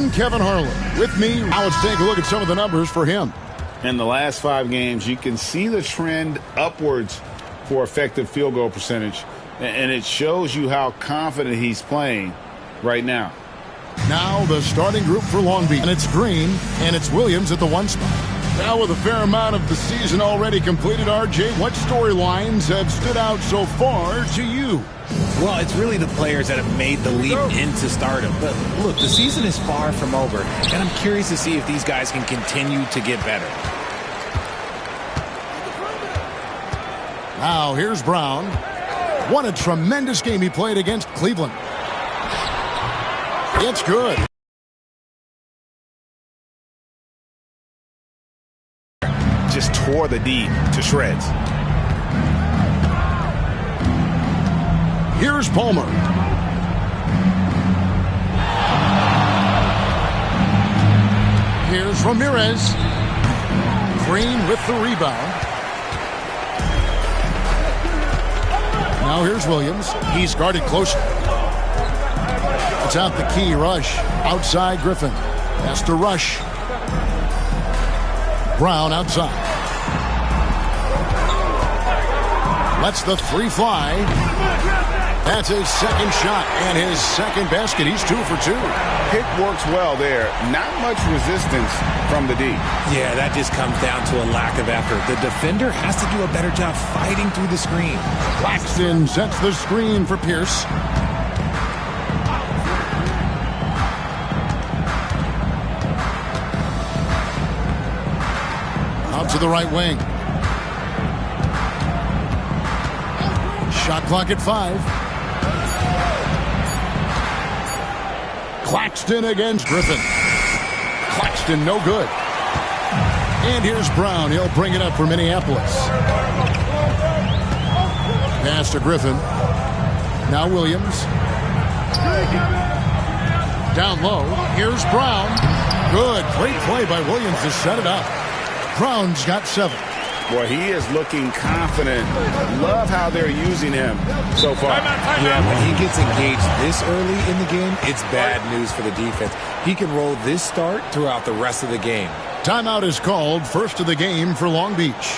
I'm Kevin Harlan. With me, now let's take a look at some of the numbers for him. In the last 5 games, you can see the trend upwards for effective field goal percentage, and it shows you how confident he's playing right now. Now the starting group for Long Beach. And it's Green, and it's Williams at the 1 spot. Now with a fair amount of the season already completed, RJ, what storylines have stood out so far to you? Well, it's really the players that have made the leap into stardom. But look, the season is far from over, and I'm curious to see if these guys can continue to get better. Now here's Brown. What a tremendous game he played against Cleveland. It's good. Just tore the D to shreds. Here's Palmer. Here's Ramirez. Green with the rebound. Now here's Williams. He's guarded closely. It's out the key. Rush. Outside Griffin. Has to rush. Brown outside. Lets the 3 fly. That's his second shot and his second basket. He's 2 for 2. Pick works well there. Not much resistance from the D. Yeah, that just comes down to a lack of effort. The defender has to do a better job fighting through the screen. Claxton sets the screen for Pierce. Out to the right wing. Shot clock at 5. Claxton against Griffin. Claxton no good. And here's Brown. He'll bring it up for Minneapolis. Pass to Griffin. Now Williams. Down low. Here's Brown. Good. Great play by Williams to set it up. Brown's got 7. Boy, he is looking confident. Love how they're using him so far. Yeah, when he gets engaged this early in the game, it's bad news for the defense. He can roll this start throughout the rest of the game. Timeout is called. First of the game for Long Beach.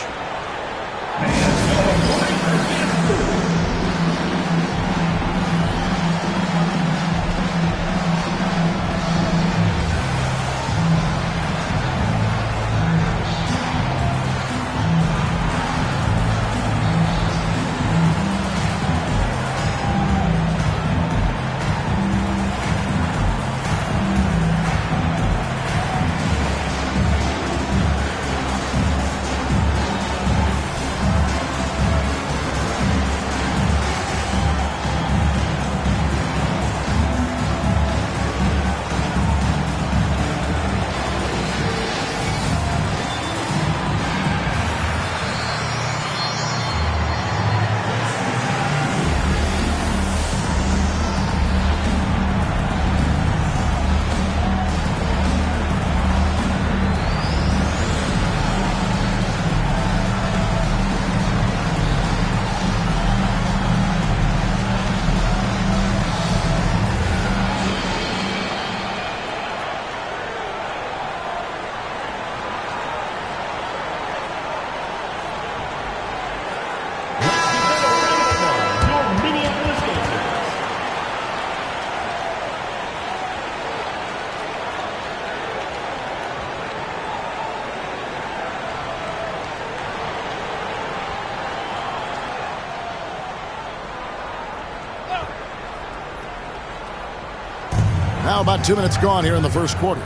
Now about 2 minutes gone here in the first quarter.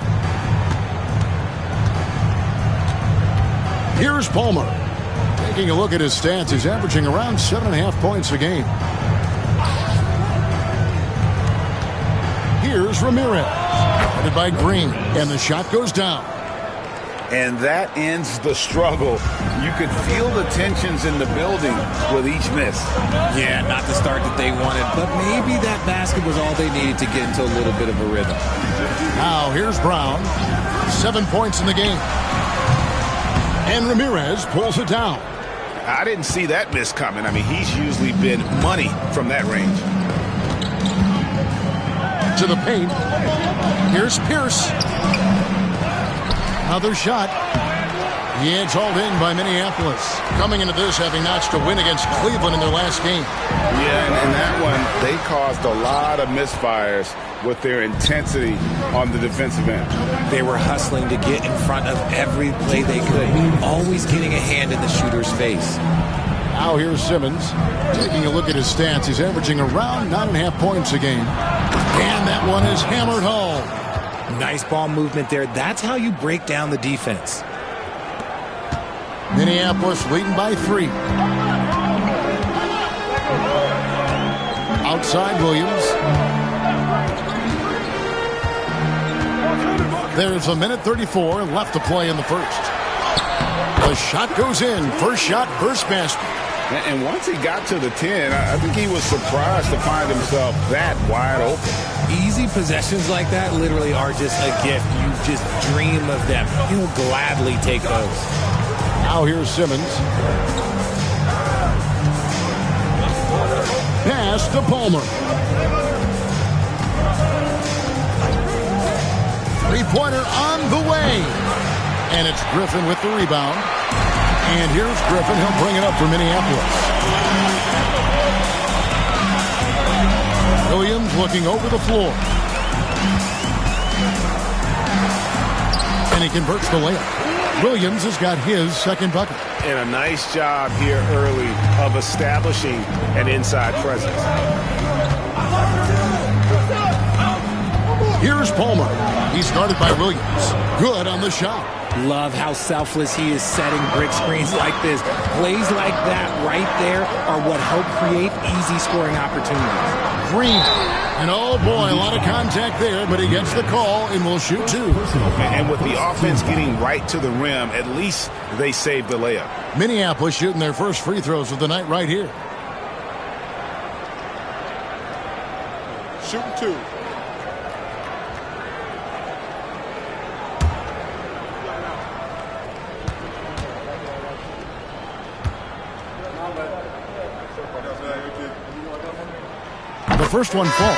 Here's Palmer. Taking a look at his stats, he's averaging around 7.5 points a game. Here's Ramirez. Headed by Green. And the shot goes down. And that ends the struggle. You could feel the tensions in the building with each miss. Yeah, not the start that they wanted, but maybe that basket was all they needed to get into a little bit of a rhythm. Now here's Brown. 7 points in the game. And Ramirez pulls it down. I didn't see that miss coming. I mean, he's usually been money from that range. to the paint. Here's Pierce. Another shot. Yeah, it's hauled in by Minneapolis. Coming into this, having notched a win against Cleveland in their last game. Yeah, and in that one, they caused a lot of misfires with their intensity on the defensive end. They were hustling to get in front of every play they could, always getting a hand in the shooter's face. Now here's Simmons. Taking a look at his stats, he's averaging around 9.5 points a game. And that one is hammered home. Nice ball movement there. That's how you break down the defense. Minneapolis leading by 3. Outside Williams. There's a minute 34 left to play in the first. The shot goes in. First shot, first basket. And once he got to the 10, I think he was surprised to find himself that wide open. Easy possessions like that literally are just a gift. You just dream of them. He'll gladly take those. Now here's Simmons. Pass to Palmer. Three-pointer on the way. And it's Griffin with the rebound. And here's Griffin. He'll bring it up for Minneapolis. Williams looking over the floor. And he converts the layup. Williams has got his second bucket. And a nice job here early of establishing an inside presence. Here's Palmer. He's guarded by Williams. Good on the shot. Love how selfless he is setting brick screens like this. Plays like that right there are what help create easy scoring opportunities. Green. And oh boy, a lot of contact there, but he gets the call and will shoot 2. And with the offense getting right to the rim, at least they saved the layup. Minneapolis shooting their first free throws of the night right here. Shooting 2. The first one falls.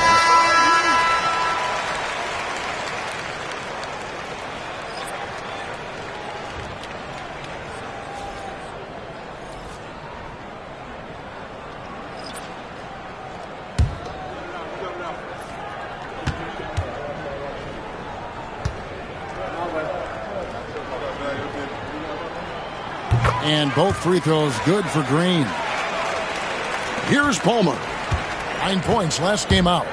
And both free throws good for Green. Here's Palmer. 9 points last game out.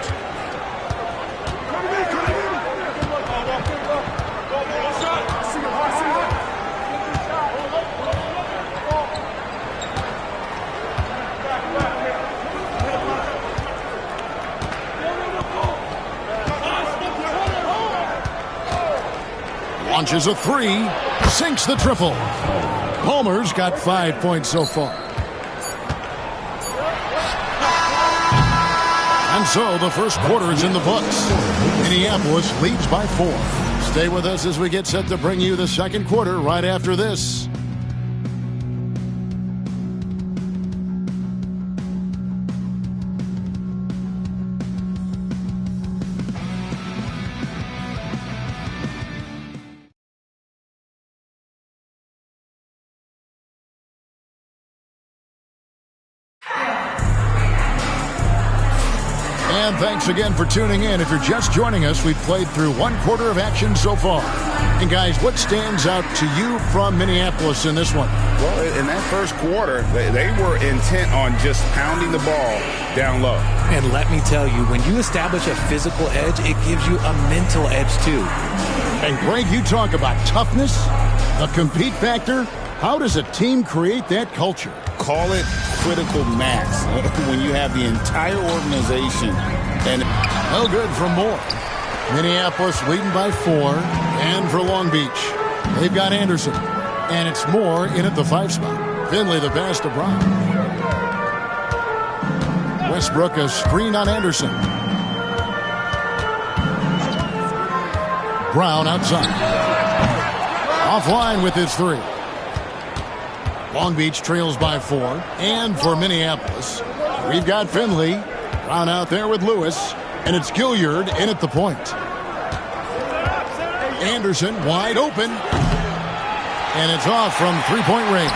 Launches a 3, sinks the triple. Palmer's got 5 points so far. And so the first quarter is in the books. Minneapolis leads by 4. Stay with us as we get set to bring you the second quarter right after this. And thanks again for tuning in. If you're just joining us, we've played through one quarter of action so far. And guys, what stands out to you from Minneapolis in this one? Well, in that first quarter, they were intent on just pounding the ball down low. And let me tell you, when you establish a physical edge, it gives you a mental edge too. And Greg, you talk about toughness, the compete factor. How does a team create that culture? Call it critical mass when you have the entire organization. And no good for more. Minneapolis leading by 4. And for Long Beach, they've got Anderson. And it's Moore in at the 5 spot. Finley the pass to Brown. Westbrook a screen on Anderson. Brown outside. Offline with his 3. Long Beach trails by 4. And for Minneapolis, we've got Finley. Brown out there with Lewis. And it's Gilliard in at the point. Anderson wide open. And it's off from three-point range.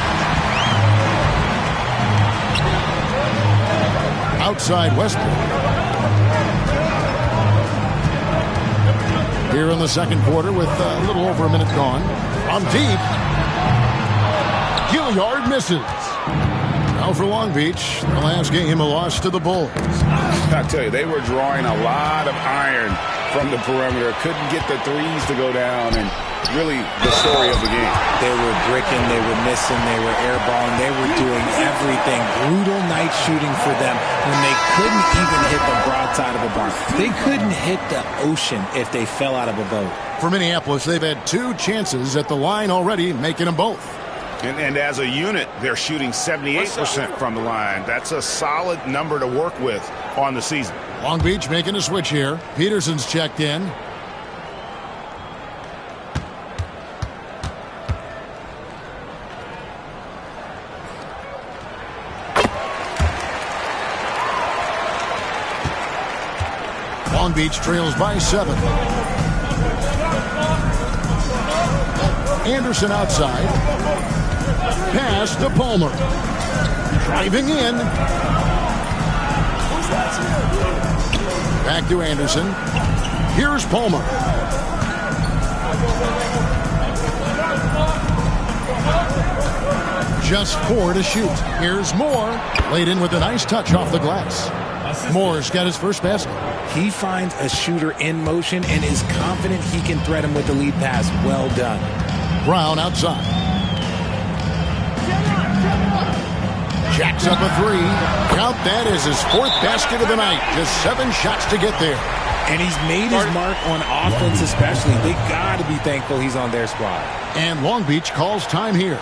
Outside Westbrook. Here in the second quarter with a little over a minute gone. From deep. Gilliard misses. Now for Long Beach, the last game a loss to the Bulls. I tell you, they were drawing a lot of iron from the perimeter. Couldn't get the threes to go down, and really the story of the game. They were bricking, they were missing, they were airballing, they were doing everything. Brutal night shooting for them when they couldn't even hit the broadside of a barn. They couldn't hit the ocean if they fell out of a boat. For Minneapolis, they've had 2 chances at the line already, making them both. And as a unit, they're shooting 78% from the line. That's a solid number to work with on the season. Long Beach making a switch here. Peterson's checked in. Long Beach trails by 7. Anderson outside. Pass to Palmer. Driving in. Back to Anderson. Here's Palmer. Just 4 to shoot. Here's Moore. Laid in with a nice touch off the glass. Moore's got his first basket. He finds a shooter in motion and is confident he can thread him with the lead pass. Well done. Brown outside. Jacks up a 3. Count that as his 4th basket of the night. Just 7 shots to get there. And he's made his mark on offense especially. They got to be thankful he's on their squad. And Long Beach calls time here.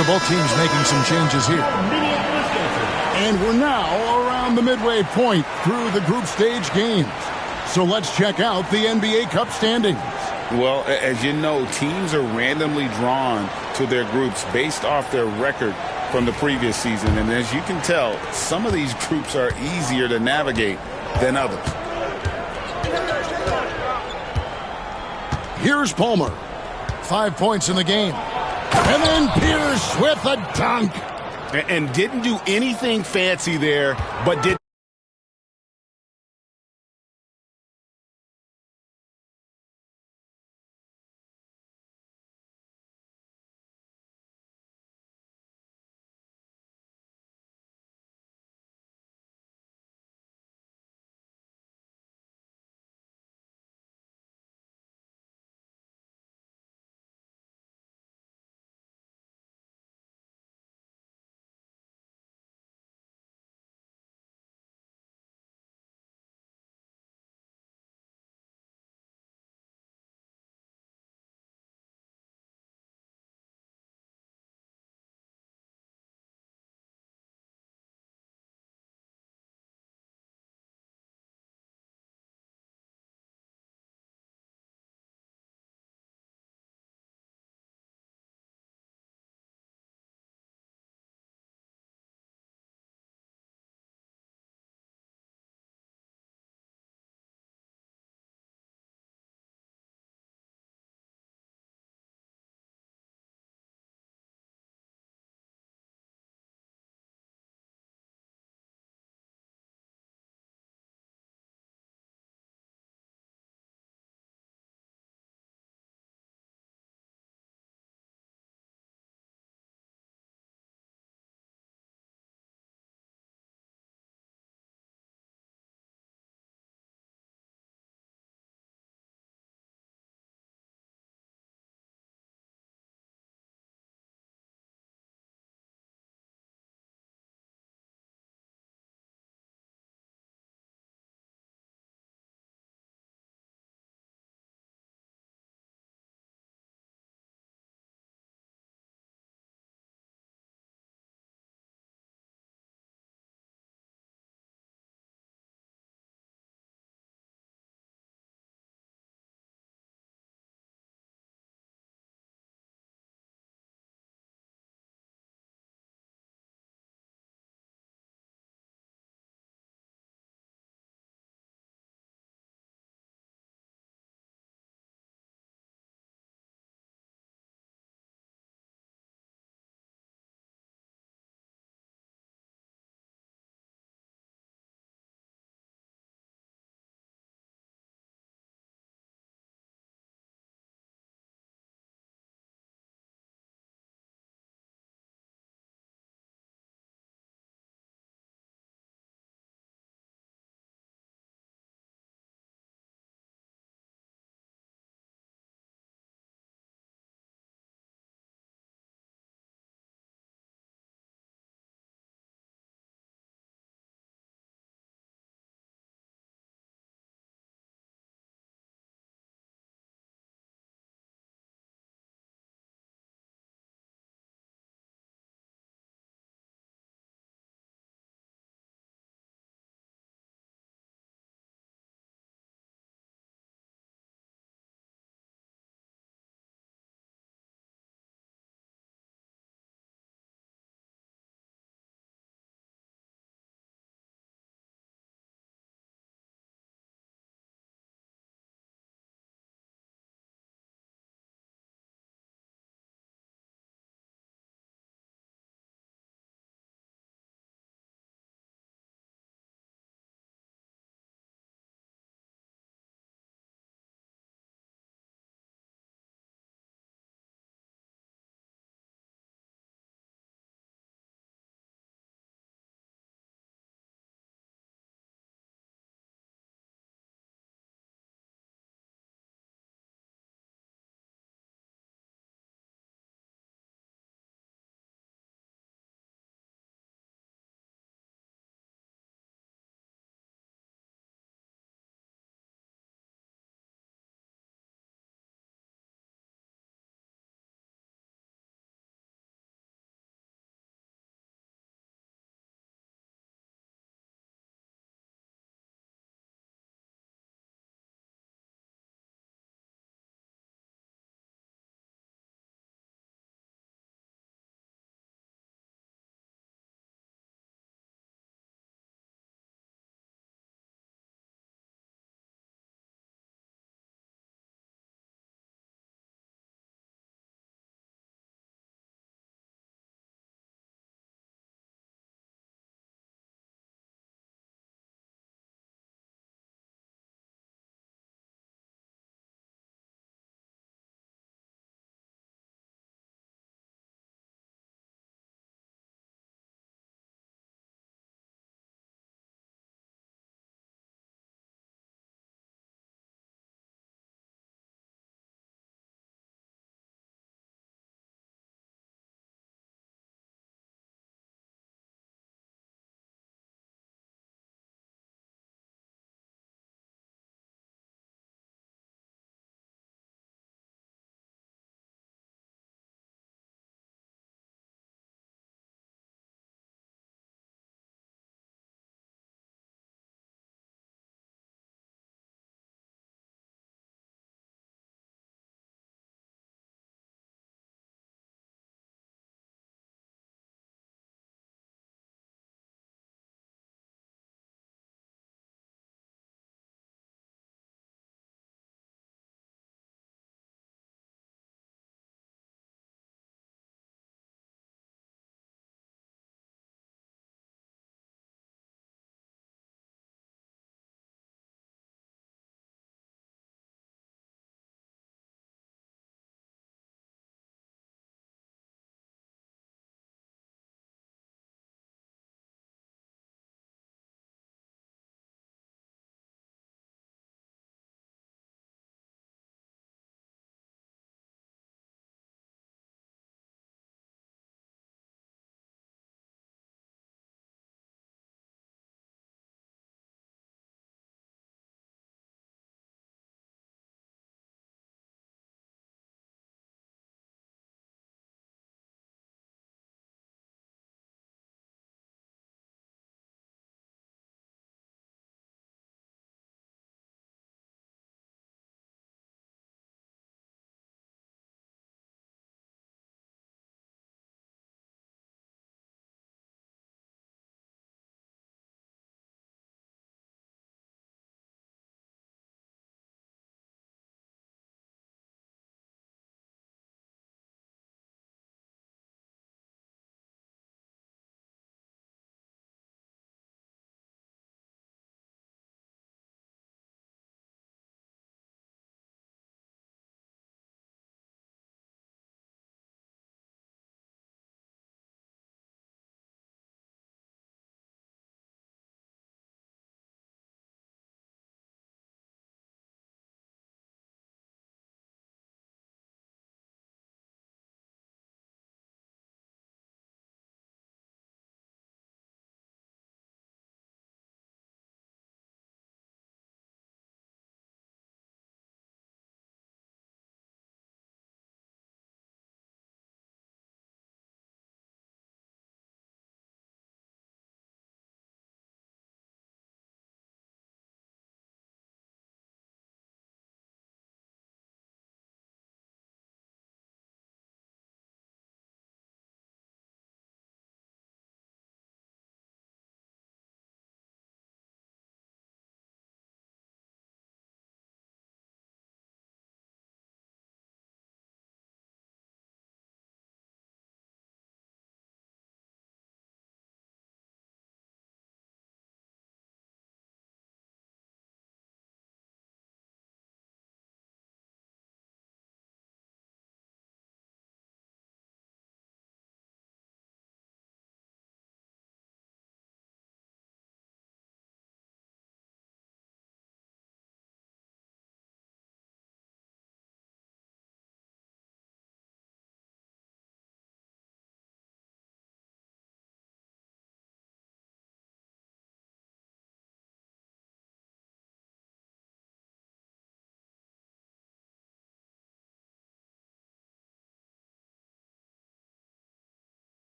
So both teams making some changes here. And we're now around the midway point through the group stage games. So let's check out the NBA Cup standings. Well, as you know, teams are randomly drawn to their groups based off their record from the previous season. And as you can tell, some of these groups are easier to navigate than others. Here's Palmer. 5 points in the game. And then Pierce with a dunk. And didn't do anything fancy there, but did